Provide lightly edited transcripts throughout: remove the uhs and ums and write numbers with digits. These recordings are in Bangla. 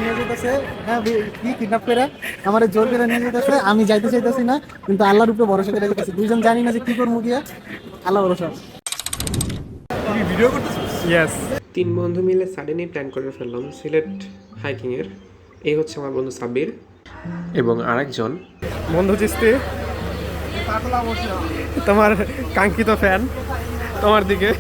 নিয়ে যেতেছে, হ্যাঁ কি কিডন্যাপ করে আমার জোর করে নিয়ে যেতেছে। আমি যাইতে চাইতেছি না, কিন্তু আল্লাহর উপরে ভরসা করে যেতেছি। দুইজন জানি না যে কি করবো গিয়া, আল্লাহ ভরসা। ভিডিও করতেছিস? ইয়েস। তিন বন্ধু মিলে সাডেনলি প্ল্যান করে ফেললাম সিলেট হাইকিংয়ের। এই হচ্ছে আমার বন্ধু সাব্বির এবং আরেকজন বন্ধু চিস্তি, তোমার কাঙ্ক্ষিত ফ্যান তোমার দিকে।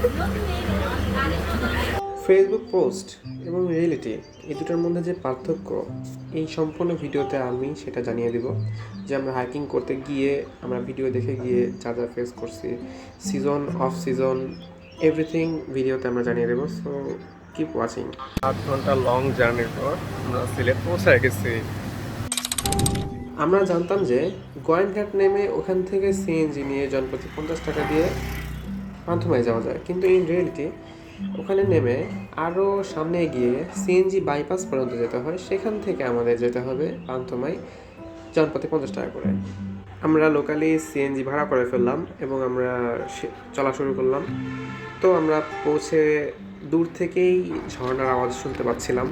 ফেসবুক পোস্ট এবং রিয়েলিটি, এই দুটোর মধ্যে যে পার্থক্য এই সম্পূর্ণ ভিডিওতে আমি সেটা জানিয়ে দিব। যে আমরা হাইকিং করতে গিয়ে আমরা ভিডিও দেখে গিয়ে যা যা ফেস করছি, সিজন অফ সিজন এভরিথিং ভিডিওতে আমরা জানিয়ে দেবো। So keep watching. 8 ঘন্টা লং জার্নির পর আমরা সিলেট পৌঁছে গেছি। আমরা জানতাম যে গোয়াইনঘাট নেমে ওখান থেকে সিএনজি নিয়ে জনপ্রতি 50 টাকা দিয়ে পান্থমায় যাওয়া যায়, কিন্তু ইন রিয়েলিটি ওখানে নেমে আরও সামনে গিয়ে সিএনজি বাইপাস পর্যন্ত যেতে হয়। সেখান থেকে আমাদের যেতে হবে পান্থমায় জনপ্রতি 50 টাকা করে। আমরা লোকালি সিএনজি ভাড়া করে ফেললাম এবং আমরা চলা শুরু করলাম। তো আমরা পৌঁছে দূর থেকেই ঝর্ণার আওয়াজ শুনতে পাচ্ছিলাম,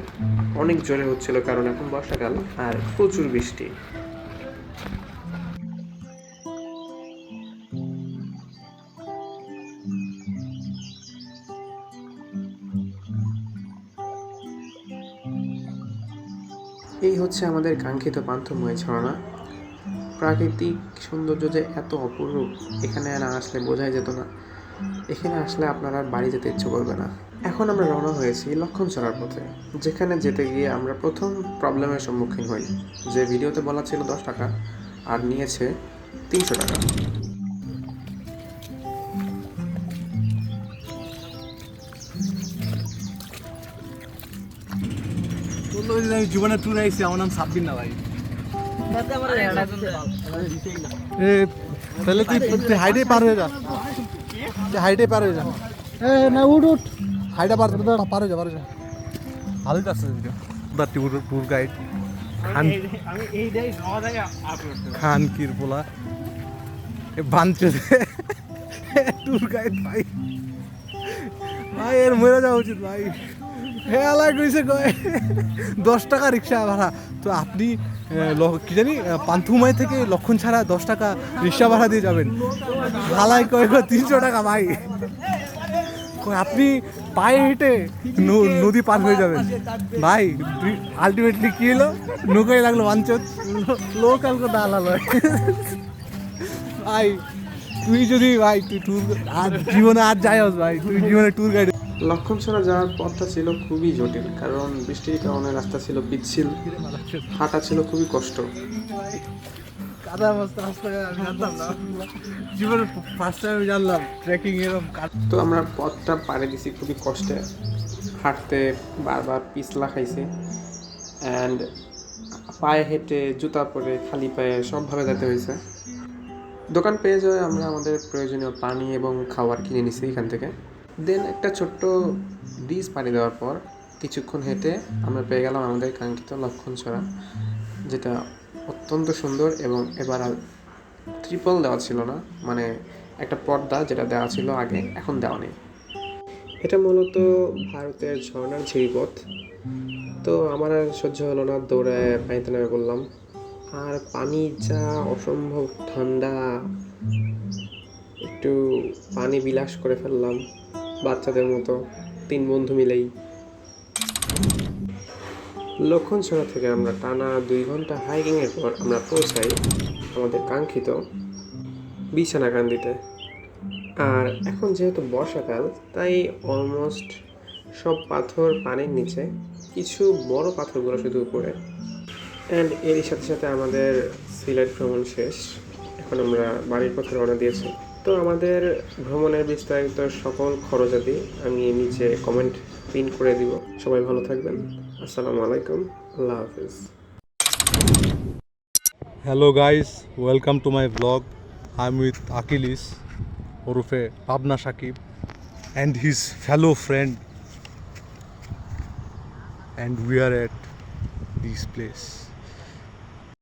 অনেক জোরে হচ্ছিল কারণ এখন বর্ষাকাল আর প্রচুর বৃষ্টি। এই হচ্ছে আমাদের কাঙ্ক্ষিত পান্থময় ঝর্ণা। প্রাকৃতিক সৌন্দর্য যে এত অপরূপ, এখানে না আসলে বোঝাই যেত না। এখানে আসলে আপনারা আর বাড়ি যেতে ইচ্ছে করবে না। এখন আমরা রওনা হয়েছি লক্ষণছড়ার পথে, যেখানে যেতে গিয়ে আমরা প্রথম প্রবলেমের সম্মুখীন হই। যে ভিডিওতে বলা ছিল 10 টাকা আর নিয়েছে 300 টাকা। জীবনে ট্যুর আইছি, আমার নাম সাব্বির না ভাই। তাহলে তুই হাইডে পার হয়ে যা, হাইডে পার হয়ে যা। না উঠ উঠ, হাইডে পার হয়ে যা, পার হয়ে যা। ভালোই তো আছে দা ট্যুর গাইড খান কির বলা বাঞ্চে ট্যুর গাইড ভাই। ভাই এর মরে যাওয়া উচিত ভাই। হ্যাঁ আলাই কইছে কয় 10 টাকা রিক্সা ভাড়া। তো আপনি কি জানি পান্থুমাই থেকে লক্ষণ ছাড়া 10 টাকা রিক্সা ভাড়া দিয়ে যাবেন। হালাই কয় 300 টাকা ভাই। আপনি পায়ে হেঁটে নদী পার হয়ে যাবেন ভাই। আলটিমেটলি কি হলো, নৌকায় লাগলো বাঞ্চত লোকাল কথা আলাদা ভাই। তুই যদি ভাই তুই ট্যুর আর জীবনে আর যাই হোস ভাই, তুই জীবনে ট্যুর গাইড। লক্ষণছড়া যাওয়ার পথটা ছিল খুবই জটিল, কারণ বৃষ্টির কারণে রাস্তা ছিল পিচ্ছিল, হাঁটা ছিল খুবই কষ্ট। কাদা মস্ত রাস্তা জানতাম না, জীবনে ফার্স্ট টাইম জানলাম ট্রেকিং এরকম। তো আমরা পথটা পাড়ে দিছি খুবই কষ্টে, হাঁটতে বারবার পিছলা খাইছি অ্যান্ড পায়ে হেঁটে জুতা পরে খালি পায়ে সবভাবে যেতে হয়েছে। দোকান পেয়ে যাওয়ায় আমরা আমাদের প্রয়োজনীয় পানি এবং খাবার কিনে নিছি এখান থেকে। দেন একটা ছোট্ট ব্রিজ পাড়ি দেওয়ার পর কিছুক্ষণ হেঁটে আমরা পেয়ে গেলাম আমাদের কাঙ্ক্ষিত লক্ষণছড়া, যেটা অত্যন্ত সুন্দর। এবং এবার আর ট্রিপল দেওয়া ছিল না, মানে একটা পর্দা যেটা দেওয়া ছিল আগে, এখন দেওয়া নেই। এটা মূলত ভারতের ঝর্ণার ঝিরিপথ। তো আমার আর সহ্য হলো না, দৌড়ায় পানিতে নেমে পড়লাম। আর পানি যা অসম্ভব ঠান্ডা, একটু পানি বিলাস করে ফেললাম বাচ্চাদের মতো 3 বন্ধু মিলেই। লক্ষণছড়া থেকে আমরা টানা 2 ঘন্টা হাইকিংয়ের পর আমরা পৌঁছাই আমাদের কাঙ্ক্ষিত বিছানাকান্দিতে। আর এখন যেহেতু বর্ষাকাল, তাই অলমোস্ট সব পাথর পানির নিচে, কিছু বড় পাথরগুলো শুধু উপরে। অ্যান্ড এরই সাথে সাথে আমাদের সিলেট ভ্রমণ শেষ। এখন আমরা বাড়ির পথে রওনা দিয়েছি। তো আমাদের ভ্রমণের বিস্তারিত সকল খরচাদি আমি নিচে কমেন্ট পিন করে দিব। সবাই ভালো থাকবেন। আসসালামু আলাইকুম, আল্লাহ হাফিজ। Hello guys, welcome to my blog. I am with আকিলিস ওরফে Pabna Shakib and his fellow friend, and we are at this place.